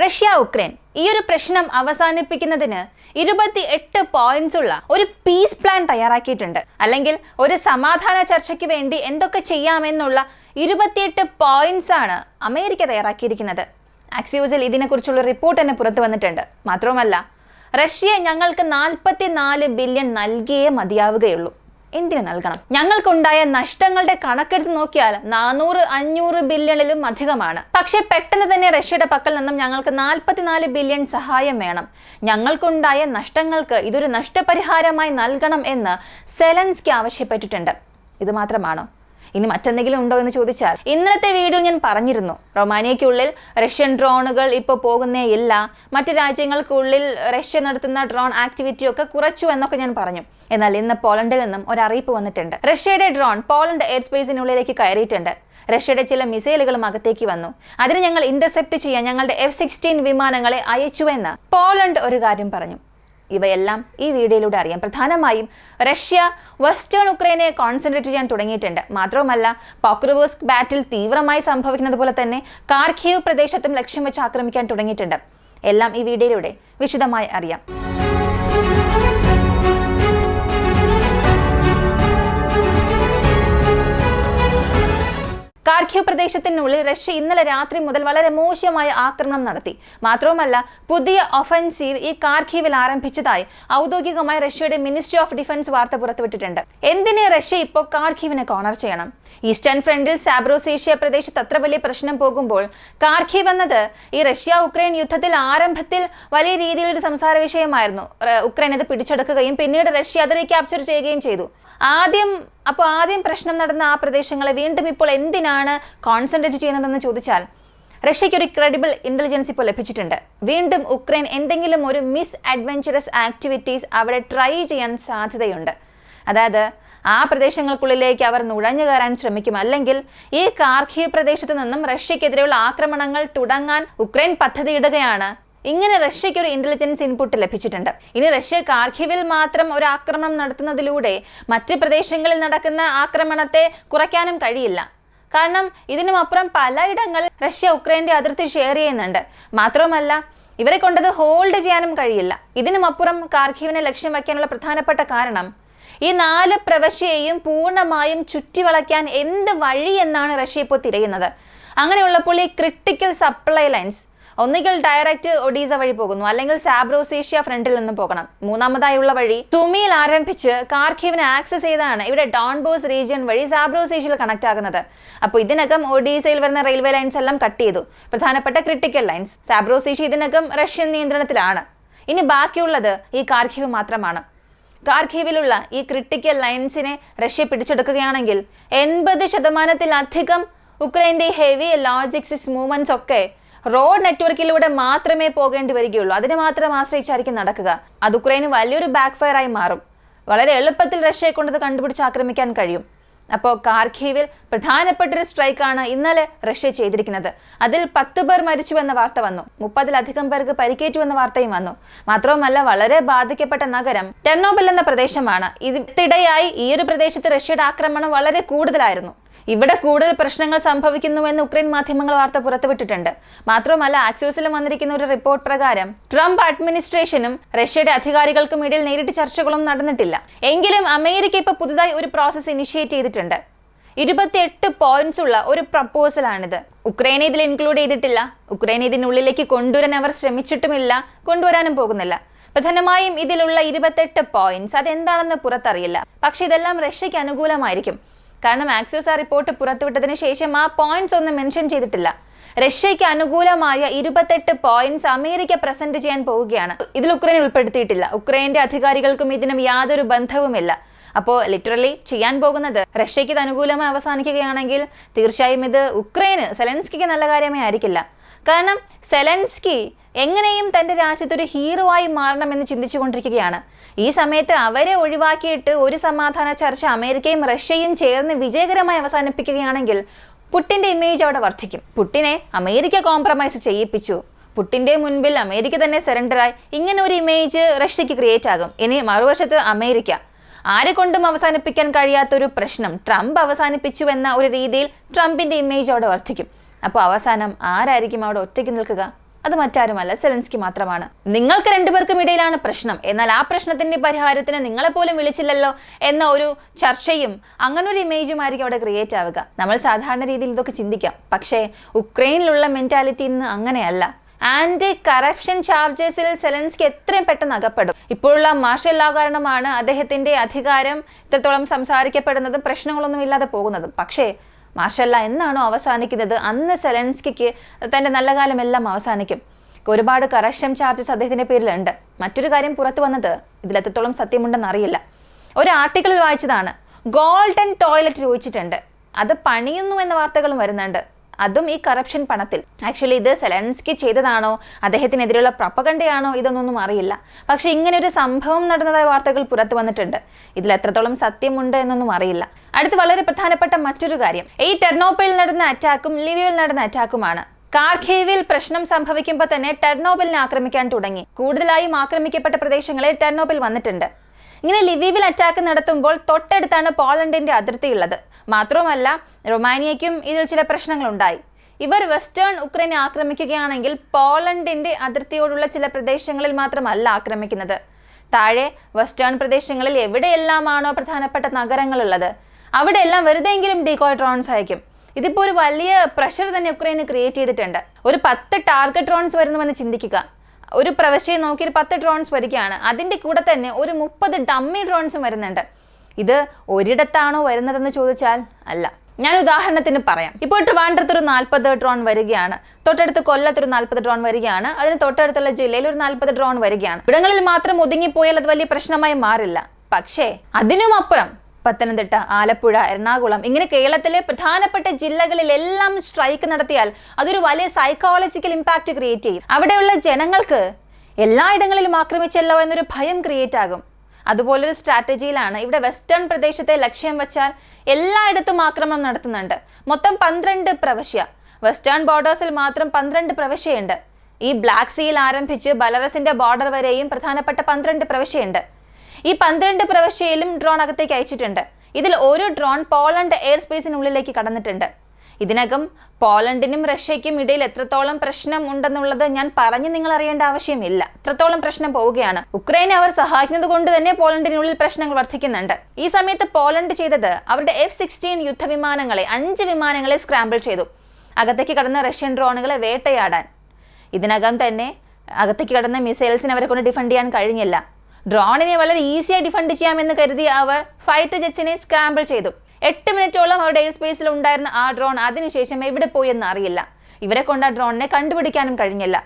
Russia Ukraine ഈ ഒരു പ്രശ്നം അവസാനിപ്പിക്കുന്നതിന് 28 പോയിന്റ്സ് ഉള്ള ഒരു പീസ് പ്ലാൻ തയ്യാറാക്കിയിട്ടുണ്ട്. അല്ലെങ്കിൽ ഒരു സമാധാന ചർച്ചയ്ക്ക് വേണ്ടി എന്തൊക്കെ ചെയ്യാമെന്നുള്ള 28 പോയിന്റ്സ് ആണ് അമേരിക്ക തയ്യാറാക്കിയിരിക്കുന്നത്. ആക്സിയോസിൽ ഇതിനെക്കുറിച്ചുള്ള റിപ്പോർട്ട് തന്നെ പുറത്തു വന്നിട്ടുണ്ട്. മാത്രവുമല്ല, റഷ്യ ഞങ്ങൾക്ക് 44 ബില്യൺ നൽകിയേ മതിയാവുകയുള്ളൂ. എന്തിനു നൽകണം? ഞങ്ങൾക്കുണ്ടായ നഷ്ടങ്ങളുടെ കണക്കെടുത്ത് നോക്കിയാൽ 400-500 ബില്യണിലും അധികമാണ്. പക്ഷെ പെട്ടെന്ന് തന്നെ റഷ്യയുടെ പക്കൽ നിന്നും ഞങ്ങൾക്ക് 44 ബില്യൺ സഹായം വേണം. ഞങ്ങൾക്കുണ്ടായ നഷ്ടങ്ങൾക്ക് ഇതൊരു നഷ്ടപരിഹാരമായി നൽകണം എന്ന് സെലൻസ്കി ആവശ്യപ്പെട്ടിട്ടുണ്ട്. ഇത് മാത്രമാണോ? ഇനി മറ്റെന്തെങ്കിലും ഉണ്ടോ എന്ന് ചോദിച്ചാൽ, ഇന്നലത്തെ വീഡിയോയിൽ ഞാൻ പറഞ്ഞിരുന്നു, റൊമാനിയയ്ക്കുള്ളിൽ റഷ്യൻ ഡ്രോണുകൾ ഇപ്പോൾ പോകുന്നേയില്ല, മറ്റു രാജ്യങ്ങൾക്കുള്ളിൽ റഷ്യ നടത്തുന്ന ഡ്രോൺ ആക്ടിവിറ്റി ഒക്കെ കുറച്ചു എന്നൊക്കെ ഞാൻ പറഞ്ഞു. എന്നാൽ ഇന്ന് പോളണ്ടിൽ നിന്നും ഒരു അറിയിപ്പ് വന്നിട്ടുണ്ട്. റഷ്യയുടെ ഡ്രോൺ പോളണ്ട് എയർ സ്പേസിനുള്ളിലേക്ക് കയറിയിട്ടുണ്ട്. റഷ്യയുടെ ചില മിസൈലുകളും അകത്തേക്ക് വന്നു. അതിന് ഞങ്ങൾ ഇന്റർസെപ്റ്റ് ചെയ്യാൻ ഞങ്ങളുടെ F-16 വിമാനങ്ങളെ അയച്ചുവെന്ന് പോളണ്ട് ഒരു കാര്യം പറഞ്ഞു. ഇവയെല്ലാം ഈ വീഡിയോയിലൂടെ അറിയാം. പ്രധാനമായും റഷ്യ വെസ്റ്റേൺ ഉക്രൈനെ കോൺസെൻട്രേറ്റ് ചെയ്യാൻ തുടങ്ങിയിട്ടുണ്ട്. മാത്രവുമല്ല, പോക്രോവ്സ്ക് ബാറ്റിൽ തീവ്രമായി സംഭവിക്കുന്നത് പോലെ തന്നെ കാർഖീവ് പ്രദേശത്തും ലക്ഷ്യം വെച്ച് ആക്രമിക്കാൻ തുടങ്ങിയിട്ടുണ്ട്. എല്ലാം ഈ വീഡിയോയിലൂടെ വിശദമായി അറിയാം. കാർഖീവ് പ്രദേശത്തിനുള്ളിൽ റഷ്യ ഇന്നലെ രാത്രി മുതൽ വളരെ മോശമായ ആക്രമണം നടത്തി. മാത്രവുമല്ല, പുതിയ ഒഫൻസീവ് ഈ കാർഖീവിൽ ആരംഭിച്ചതായി ഔദ്യോഗികമായി റഷ്യയുടെ മിനിസ്ട്രി ഓഫ് ഡിഫൻസ് വാർത്ത പുറത്തുവിട്ടിട്ടുണ്ട്. എന്തിന് റഷ്യ ഇപ്പോൾ കാർഖീവിനെ കോർണർ ചെയ്യണം? ഈസ്റ്റേൺ ഫ്രണ്ടിൽ സാബ്രോസേഷ്യ പ്രദേശത്ത് അത്ര വലിയ പ്രശ്നം പോകുമ്പോൾ കാർഖീവ് എന്നത് ഈ റഷ്യ ഉക്രൈൻ യുദ്ധത്തിൽ ആരംഭത്തിൽ വലിയ രീതിയിൽ ഒരു സംസാര വിഷയമായിരുന്നു. ഉക്രൈൻ അത് പിടിച്ചെടുക്കുകയും പിന്നീട് റഷ്യ അത് റീക്യാപ്ചർ ചെയ്യുകയും ചെയ്തു. ആദ്യം പ്രശ്നം നടന്ന ആ പ്രദേശങ്ങളെ വീണ്ടും ഇപ്പോൾ എന്തിനാണ് കോൺസെൻട്രേറ്റ് ചെയ്യുന്നതെന്ന് ചോദിച്ചാൽ, റഷ്യയ്ക്ക് ഒരു ക്രെഡിബിൾ ഇന്റലിജൻസ് ഇപ്പോൾ ലഭിച്ചിട്ടുണ്ട്. വീണ്ടും ഉക്രൈൻ എന്തെങ്കിലും ഒരു മിസ് അഡ്വെഞ്ചറസ് ആക്ടിവിറ്റീസ് അവിടെ ട്രൈ ചെയ്യാൻ സാധ്യതയുണ്ട്. അതായത് ആ പ്രദേശങ്ങൾക്കുള്ളിലേക്ക് അവർ നുഴഞ്ഞു കയറാൻ ശ്രമിക്കും. അല്ലെങ്കിൽ ഈ കാർഖീവ് പ്രദേശത്ത് നിന്നും റഷ്യക്കെതിരെയുള്ള ആക്രമണങ്ങൾ തുടങ്ങാൻ ഉക്രൈൻ പദ്ധതിയിടുകയാണ്. ഇങ്ങനെ റഷ്യയ്ക്ക് ഒരു ഇന്റലിജൻസ് ഇൻപുട്ട് ലഭിച്ചിട്ടുണ്ട്. ഇനി റഷ്യ കാർഖീവിൽ മാത്രം ഒരു ആക്രമണം നടത്തുന്നതിലൂടെ മറ്റ് പ്രദേശങ്ങളിൽ നടക്കുന്ന ആക്രമണത്തെ കുറയ്ക്കാനും കഴിയില്ല. കാരണം ഇതിനുമപ്പുറം പലയിടങ്ങളിൽ റഷ്യ ഉക്രൈന്റെ അതിർത്തി ഷെയർ ചെയ്യുന്നുണ്ട്. മാത്രവുമല്ല, ഇവരെ കൊണ്ടത് ഹോൾഡ് ചെയ്യാനും കഴിയില്ല. ഇതിനുമപ്പുറം കാർഖീവിനെ ലക്ഷ്യം വയ്ക്കാനുള്ള പ്രധാനപ്പെട്ട കാരണം, ഈ 4 പ്രവിശ്യയെയും പൂർണ്ണമായും ചുറ്റിവളയ്ക്കാൻ എന്ത് വഴി എന്നാണ് റഷ്യ ഇപ്പോൾ തിരയുന്നത്. അങ്ങനെയുള്ളപ്പോൾ ഈ ക്രിട്ടിക്കൽ സപ്ലൈ ലൈൻസ് ഒന്നുകിൽ ഡയറക്റ്റ് ഒഡീസ വഴി പോകുന്നു, അല്ലെങ്കിൽ സാബ്രോസേഷ്യ ഫ്രണ്ടിൽ നിന്നും പോകണം. മൂന്നാമതായുള്ള വഴി സുമിയിൽ ആരംഭിച്ച് കാർഖീവിനെ ആക്സസ് ചെയ്താണ് ഇവിടെ ഡോൺബോസ് റീജിയൻ വഴി സാബ്രോസേഷ്യയിൽ കണക്ട് ആകുന്നത്. അപ്പോൾ ഇതിനകം ഒഡീസയിൽ വരുന്ന റെയിൽവേ ലൈൻസ് എല്ലാം കട്ട് ചെയ്തു, പ്രധാനപ്പെട്ട ക്രിട്ടിക്കൽ ലൈൻസ്. സാബ്രോസേഷ്യ ഇതിനകം റഷ്യൻ നിയന്ത്രണത്തിലാണ്. ഇനി ബാക്കിയുള്ളത് ഈ കാർഖീവ് മാത്രമാണ്. കാർഖീവിലുള്ള ഈ ക്രിട്ടിക്കൽ ലൈൻസിനെ റഷ്യ പിടിച്ചെടുക്കുകയാണെങ്കിൽ 80% ഉക്രൈൻ്റെ ഹെവി ലോജിസ്റ്റിക്സ് മൂവ്മെന്റ്സ് ഒക്കെ റോഡ് നെറ്റ്വർക്കിലൂടെ മാത്രമേ പോകേണ്ടി വരികയുള്ളൂ. അതിനെ മാത്രം ആശ്രയിച്ചായിരിക്കും നടക്കുക. അത് ഉക്രൈന് വലിയൊരു ബാക്ക് ഫയർ ആയി മാറും. വളരെ എളുപ്പത്തിൽ റഷ്യയെ കൊണ്ടത് കണ്ടുപിടിച്ച് ആക്രമിക്കാൻ കഴിയും. അപ്പോൾ കാർഖീവിൽ പ്രധാനപ്പെട്ടൊരു സ്ട്രൈക്കാണ് ഇന്നലെ റഷ്യ ചെയ്തിരിക്കുന്നത്. അതിൽ 10 പേർ മരിച്ചുവെന്ന വാർത്ത വന്നു, 30-ലധികം പേർക്ക് പരിക്കേറ്റുവെന്ന വാർത്തയും വന്നു. മാത്രവുമല്ല, വളരെ ബാധിക്കപ്പെട്ട നഗരം ടെർണോബിൽ എന്ന പ്രദേശമാണ്. ഇതിനിടെയായി ഈ ഒരു പ്രദേശത്ത് റഷ്യയുടെ ആക്രമണം വളരെ കൂടുതലായിരുന്നു. ഇവിടെ കൂടുതൽ പ്രശ്നങ്ങൾ സംഭവിക്കുന്നുവെന്ന് ഉക്രൈൻ മാധ്യമങ്ങൾ വാർത്ത പുറത്തുവിട്ടിട്ടുണ്ട്. മാത്രമല്ല, ആക്സിയോസിലും വന്നിരിക്കുന്ന ഒരു റിപ്പോർട്ട് പ്രകാരം ട്രംപ് അഡ്മിനിസ്ട്രേഷനും റഷ്യയുടെ അധികാരികൾക്കും ഇടയിൽ നേരിട്ട് ചർച്ചകളൊന്നും നടന്നിട്ടില്ല. എങ്കിലും അമേരിക്ക ഇപ്പോൾ പുതുതായി ഒരു പ്രോസസ് ഇനിഷ്യേറ്റ് ചെയ്തിട്ടുണ്ട്. 28 പോയിന്റ്സ് ഉള്ള ഒരു പ്രപ്പോസലാണിത്. ഉക്രൈനെ ഇതിൽ ഇൻക്ലൂഡ് ചെയ്തിട്ടില്ല. ഉക്രൈനെ ഇതിനുള്ളിലേക്ക് കൊണ്ടുവരാൻ അവർ ശ്രമിച്ചിട്ടുമില്ല, കൊണ്ടുവരാനും പോകുന്നില്ല. പ്രധാനമായും ഇതിലുള്ള 28 പോയിന്റ്സ് അതെന്താണെന്ന് പുറത്തറിയില്ല. പക്ഷെ ഇതെല്ലാം റഷ്യയ്ക്ക് അനുകൂലമായിരിക്കും. കാരണം ആക്സിയോസ് ആ റിപ്പോർട്ട് പുറത്തുവിട്ടതിന് ശേഷം ആ പോയിന്റ്സ് ഒന്നും മെൻഷൻ ചെയ്തിട്ടില്ല. റഷ്യയ്ക്ക് അനുകൂലമായ 28 പോയിന്റ്സ് അമേരിക്ക പ്രസന്റ് ചെയ്യാൻ പോവുകയാണ്. ഇതിൽ ഉക്രൈൻ ഉൾപ്പെടുത്തിയിട്ടില്ല. ഉക്രൈന്റെ അധികാരികൾക്കും ഇതിനും യാതൊരു ബന്ധവുമില്ല. അപ്പോൾ ലിറ്ററലി ചെയ്യാൻ പോകുന്നത്, റഷ്യയ്ക്ക് ഇത് അനുകൂലമായി അവസാനിക്കുകയാണെങ്കിൽ തീർച്ചയായും ഇത് ഉക്രൈന്, സെലൻസ്കിക്ക് നല്ല കാര്യമേ ആയിരിക്കില്ല. കാരണം സെലൻസ്കി എങ്ങനെയും തൻ്റെ രാജ്യത്തൊരു ഹീറോ ആയി മാറണമെന്ന് ചിന്തിച്ചുകൊണ്ടിരിക്കുകയാണ്. ഈ സമയത്ത് അവരെ ഒഴിവാക്കിയിട്ട് ഒരു സമാധാന ചർച്ച അമേരിക്കയും റഷ്യയും ചേർന്ന് വിജയകരമായി അവസാനിപ്പിക്കുകയാണെങ്കിൽ പുട്ടിൻ്റെ ഇമേജ് അവിടെ വർദ്ധിക്കും. പുട്ടിനെ അമേരിക്ക കോംപ്രമൈസ് ചെയ്യിപ്പിച്ചു, പുട്ടിൻ്റെ മുൻപിൽ അമേരിക്ക തന്നെ സറണ്ടറായി, ഇങ്ങനെ ഒരു ഇമേജ് റഷ്യക്ക് ക്രിയേറ്റ് ആകും. ഇനി മറുവശത്ത് അമേരിക്ക ആരെ കൊണ്ടും അവസാനിപ്പിക്കാൻ കഴിയാത്തൊരു പ്രശ്നം ട്രംപ് അവസാനിപ്പിച്ചു എന്ന ഒരു രീതിയിൽ ട്രംപിൻ്റെ ഇമേജ് അവിടെ വർദ്ധിക്കും. അപ്പോൾ അവസാനം ആരായിരിക്കും അവിടെ ഒറ്റയ്ക്ക് നിൽക്കുക? അത് മറ്റാരുമല്ല, സെലൻസ്കി മാത്രമാണ്. നിങ്ങൾക്ക് രണ്ടുപേർക്കും ഇടയിലാണ് പ്രശ്നം, എന്നാൽ ആ പ്രശ്നത്തിന്റെ പരിഹാരത്തിന് നിങ്ങളെ പോലും വിളിച്ചില്ലല്ലോ എന്ന ഒരു ചർച്ചയും അങ്ങനെ ഒരു ഇമേജുമായിരിക്കും അവിടെ ക്രിയേറ്റ് ആവുക. നമ്മൾ സാധാരണ രീതിയിൽ ഇതൊക്കെ ചിന്തിക്കാം, പക്ഷേ ഉക്രൈനിലുള്ള മെന്റാലിറ്റി ഇന്ന് അങ്ങനെയല്ല. ആന്റി കറപ്ഷൻ ചാർജസിൽ സെലൻസ്കി എത്രയും പെട്ടെന്ന് അകപ്പെടും. ഇപ്പോഴുള്ള മാർഷൽ ലാ കാരണമാണ് അദ്ദേഹത്തിന്റെ അധികാരം ഇത്രത്തോളം സംസാരിക്കപ്പെടുന്നതും പ്രശ്നങ്ങളൊന്നും ഇല്ലാതെ പോകുന്നതും. പക്ഷേ മാർഷൽ ലാ എന്നാണോ അവസാനിക്കുന്നത് അന്ന് സെലൻസ്കിക്ക് തന്റെ നല്ല കാലമെല്ലാം അവസാനിക്കും. ഒരുപാട് കറപ്ഷൻ ചാർജസ് അദ്ദേഹത്തിന്റെ പേരിലുണ്ട്. മറ്റൊരു കാര്യം പുറത്തു വന്നത് ഇതിൽ എത്രത്തോളം സത്യമുണ്ടെന്ന് അറിയില്ല. ഒരു ആർട്ടിക്കിളിൽ വായിച്ചതാണ്, ഗോൾഡൻ ടോയ്ലറ്റ് ചോദിച്ചിട്ടുണ്ട്, അത് പണിയുന്നു എന്ന വാർത്തകളും വരുന്നുണ്ട്, അതും ഈ കറപ്ഷൻ പണത്തിൽ. ആക്ച്വലി ഇത് സെലൻസ്കി ചെയ്തതാണോ, അദ്ദേഹത്തിനെതിരെയുള്ള പ്രൊപ്പഗണ്ടയാണോ, ഇതൊന്നും അറിയില്ല. പക്ഷെ ഇങ്ങനെ ഒരു സംഭവം നടന്നതായ വാർത്തകൾ പുറത്തു വന്നിട്ടുണ്ട്. ഇതിൽ എത്രത്തോളം സത്യമുണ്ട് എന്നൊന്നും അറിയില്ല. അടുത്ത് വളരെ പ്രധാനപ്പെട്ട മറ്റൊരു കാര്യം, ഈ ടെർണോപ്പിളിൽ നടന്ന അറ്റാക്കും ലിവിയിൽ നടന്ന അറ്റാക്കുമാണ്. കാർഖീവിൽ പ്രശ്നം സംഭവിക്കുമ്പോൾ തന്നെ ടെർണോപ്പിളിനെ ആക്രമിക്കാൻ തുടങ്ങി. കൂടുതലായും ആക്രമിക്കപ്പെട്ട പ്രദേശങ്ങളിൽ ടെർണോപ്പിൾ വന്നിട്ടുണ്ട്. ഇങ്ങനെ ലിവീവിൽ അറ്റാക്ക് നടത്തുമ്പോൾ തൊട്ടടുത്താണ് പോളണ്ടിന്റെ അതിർത്തിയുള്ളത്. മാത്രവുമല്ല റൊമാനിയയ്ക്കും ഇതിൽ ചില പ്രശ്നങ്ങളുണ്ടായി. ഇവർ വെസ്റ്റേൺ ഉക്രൈനെ ആക്രമിക്കുകയാണെങ്കിൽ പോളണ്ടിന്റെ അതിർത്തിയോടുള്ള ചില പ്രദേശങ്ങളിൽ മാത്രമല്ല ആക്രമിക്കുന്നത്. താഴെ വെസ്റ്റേൺ പ്രദേശങ്ങളിൽ എവിടെയെല്ലാമാണോ പ്രധാനപ്പെട്ട നഗരങ്ങളുള്ളത് അവിടെയെല്ലാം വെറുതെയെങ്കിലും ഡീകോയ് ഡ്രോൺസ് അയക്കും. ഇതിപ്പോൾ ഒരു വലിയ പ്രഷർ തന്നെ ഉക്രൈന് ക്രിയേറ്റ് ചെയ്തിട്ടുണ്ട്. ഒരു 10 ടാർഗറ്റ് ഡ്രോൺസ് വരുന്നുവെന്ന് ചിന്തിക്കുക. ഒരു പ്രവശ്യയെ നോക്കി ഒരു 10 ഡ്രോൺസ് വരികയാണ്. അതിൻ്റെ കൂടെ തന്നെ ഒരു 30 ഡമ്മി ഡ്രോൺസും വരുന്നുണ്ട്. ഇത് ഒരിടത്താണോ വരുന്നതെന്ന് ചോദിച്ചാൽ അല്ല. ഞാൻ ഉദാഹരണത്തിന് പറയാം. ഇപ്പോൾ ട്രിവാൻഡ്രത്തൊരു 40 ഡ്രോൺ വരികയാണ്, തൊട്ടടുത്ത് കൊല്ലത്തൊരു 40 ഡ്രോൺ വരികയാണ്, അതിന് തൊട്ടടുത്തുള്ള ജില്ലയിൽ ഒരു 40 ഡ്രോൺ വരികയാണ്. ഇവിടങ്ങളിൽ മാത്രം ഒതുങ്ങിപ്പോയാൽ അത് വലിയ പ്രശ്നമായി മാറില്ല. പക്ഷേ അതിനുമപ്പുറം പത്തനംതിട്ട, ആലപ്പുഴ, എറണാകുളം ഇങ്ങനെ കേരളത്തിലെ പ്രധാനപ്പെട്ട ജില്ലകളിലെല്ലാം സ്ട്രൈക്ക് നടത്തിയാൽ അതൊരു വലിയ സൈക്കോളജിക്കൽ ഇമ്പാക്റ്റ് ക്രിയേറ്റ് ചെയ്യും. അവിടെയുള്ള ജനങ്ങൾക്ക് എല്ലായിടങ്ങളിലും ആക്രമിച്ചല്ലോ എന്നൊരു ഭയം ക്രിയേറ്റ് ആകും. അതുപോലൊരു സ്ട്രാറ്റജിയിലാണ് ഇവിടെ വെസ്റ്റേൺ പ്രദേശത്തെ ലക്ഷ്യം വെച്ചാൽ എല്ലായിടത്തും ആക്രമണം നടത്തുന്നുണ്ട്. മൊത്തം 12 പ്രവശ്യ, വെസ്റ്റേൺ ബോർഡേഴ്സിൽ മാത്രം 12 പ്രവശ്യയുണ്ട്. ഈ ബ്ലാക്ക് സീയിൽ ആരംഭിച്ച് ബലറസിന്റെ ബോർഡർ വരെയും പ്രധാനപ്പെട്ട 12 പ്രവശ്യയുണ്ട്. ഈ 12 പ്രവശ്യയിലും ഡ്രോൺ അകത്തേക്ക് അയച്ചിട്ടുണ്ട്. ഇതിൽ ഒരു ഡ്രോൺ പോളണ്ട് എയർ സ്പേസിനുള്ളിലേക്ക് കടന്നിട്ടുണ്ട്. ഇതിനകം പോളണ്ടിനും റഷ്യയ്ക്കും ഇടയിൽ എത്രത്തോളം പ്രശ്നം ഉണ്ടെന്നുള്ളത് ഞാൻ പറഞ്ഞ് നിങ്ങൾ അറിയേണ്ട ആവശ്യമില്ല. എത്രത്തോളം പ്രശ്നം പോവുകയാണ്. ഉക്രൈനെ അവർ സഹായിക്കുന്നത് കൊണ്ട് തന്നെ പോളണ്ടിനുള്ളിൽ പ്രശ്നങ്ങൾ വർദ്ധിക്കുന്നുണ്ട്. ഈ സമയത്ത് പോളണ്ട് ചെയ്തത് അവരുടെ F-16 യുദ്ധവിമാനങ്ങളെ 5 വിമാനങ്ങളെ സ്ക്രാമ്പിൾ ചെയ്തു, അകത്തേക്ക് കടന്ന റഷ്യൻ ഡ്രോണുകളെ വേട്ടയാടാൻ. ഇതിനകം തന്നെ അകത്തേക്ക് കടന്ന മിസൈൽസിനെ അവരെ കൊണ്ട് ഡിഫെൻഡ് ചെയ്യാൻ കഴിഞ്ഞില്ല. ഡ്രോണിനെ വളരെ ഈസിയായി ഡിഫെൻഡ് ചെയ്യാമെന്ന് കരുതി അവർ ഫൈറ്റർ ജെറ്റ്സിനെ സ്ക്രാമ്പിൾ ചെയ്തു. 8 മിനിറ്റോളം അവരുടെ എയർ സ്പേസിൽ ഉണ്ടായിരുന്ന ആ ഡ്രോൺ അതിനുശേഷം എവിടെ പോയി എന്ന് അറിയില്ല. ഇവരെ കൊണ്ട് ആ ഡ്രോണിനെ കണ്ടുപിടിക്കാനും കഴിഞ്ഞില്ല.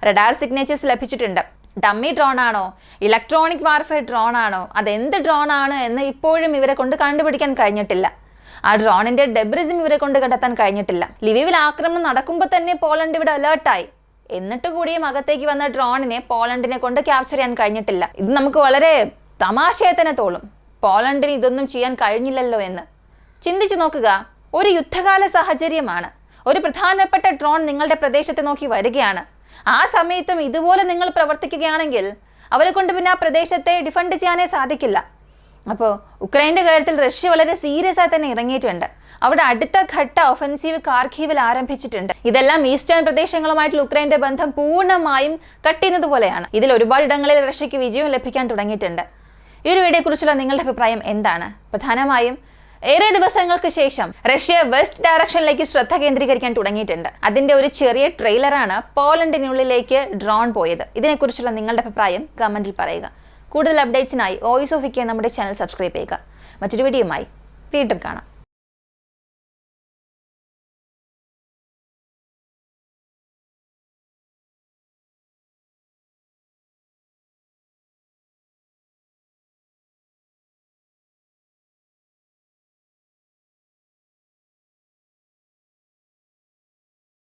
റഡാർ സിഗ്നേച്ചേഴ്സ് ലഭിച്ചിട്ടുണ്ട്. ഡമ്മി ഡ്രോൺ ആണോ, ഇലക്ട്രോണിക് വാർഫെയർ ഡ്രോൺ ആണോ, അതെന്ത് ഡ്രോൺ ആണ് എന്ന് ഇപ്പോഴും ഇവരെ കൊണ്ട് കണ്ടുപിടിക്കാൻ കഴിഞ്ഞിട്ടില്ല. ആ ഡ്രോണിന്റെ ഡെബ്രിസും ഇവരെ കൊണ്ട് കണ്ടെത്താൻ കഴിഞ്ഞിട്ടില്ല. ലിവിവിൽ ആക്രമണം നടക്കുമ്പോൾ തന്നെ പോളണ്ട് ഇവിടെ അലേർട്ടായി. എന്നിട്ട് കൂടിയും അകത്തേക്ക് വന്ന ഡ്രോണിനെ പോളണ്ടിനെ കൊണ്ട് ക്യാപ്ചർ ചെയ്യാൻ കഴിഞ്ഞിട്ടില്ല. ഇത് നമുക്ക് വളരെ തമാശയായി തന്നെ തോന്നും. പോളണ്ടിന് ഇതൊന്നും ചെയ്യാൻ കഴിഞ്ഞില്ലല്ലോ എന്ന് ചിന്തിച്ചു നോക്കുക. ഒരു യുദ്ധകാല സാഹചര്യമാണ്. ഒരു പ്രധാനപ്പെട്ട ഡ്രോൺ നിങ്ങളുടെ പ്രദേശത്തെ നോക്കി വരികയാണ്. ആ സമയത്തും ഇതുപോലെ നിങ്ങൾ പ്രവർത്തിക്കുകയാണെങ്കിൽ അവരെ കൊണ്ട് പിന്നെ ആ പ്രദേശത്തെ ഡിഫെൻഡ് ചെയ്യാനേ സാധിക്കില്ല. അപ്പോൾ ഉക്രൈൻ്റെ കാര്യത്തിൽ റഷ്യ വളരെ സീരിയസ് ആയി തന്നെ ഇറങ്ങിയിട്ടുണ്ട്. അവിടെ അടുത്ത ഘട്ട ഒഫൻസീവ് കാർഖീവിൽ ആരംഭിച്ചിട്ടുണ്ട്. ഇതെല്ലാം ഈസ്റ്റേൺ പ്രദേശങ്ങളുമായിട്ടുള്ള ഉക്രൈൻ്റെ ബന്ധം പൂർണ്ണമായും കട്ട് ചെയ്യുന്നത് പോലെയാണ്. ഇതിൽ ഒരുപാട് ഇടങ്ങളിൽ റഷ്യയ്ക്ക് വിജയം ലഭിക്കാൻ തുടങ്ങിയിട്ടുണ്ട്. ഈ ഒരു വീഡിയോയെക്കുറിച്ചുള്ള നിങ്ങളുടെ അഭിപ്രായം എന്താണ്? പ്രധാനമായും ഏറെ ദിവസങ്ങൾക്ക് ശേഷം റഷ്യ വെസ്റ്റ് ഡയറക്ഷനിലേക്ക് ശ്രദ്ധ കേന്ദ്രീകരിക്കാൻ തുടങ്ങിയിട്ടുണ്ട്. അതിന്റെ ഒരു ചെറിയ ട്രെയിലറാണ് പോളണ്ടിനുള്ളിലേക്ക് ഡ്രോൺ പോയത്. ഇതിനെക്കുറിച്ചുള്ള നിങ്ങളുടെ അഭിപ്രായം കമന്റിൽ പറയുക. കൂടുതൽ അപ്ഡേറ്റ്സിനായി വോയിസ് ഓഫ് ഇന്ത്യ നമ്മുടെ ചാനൽ സബ്സ്ക്രൈബ് ചെയ്യുക. മറ്റൊരു വീഡിയോയുമായി വീണ്ടും കാണാം.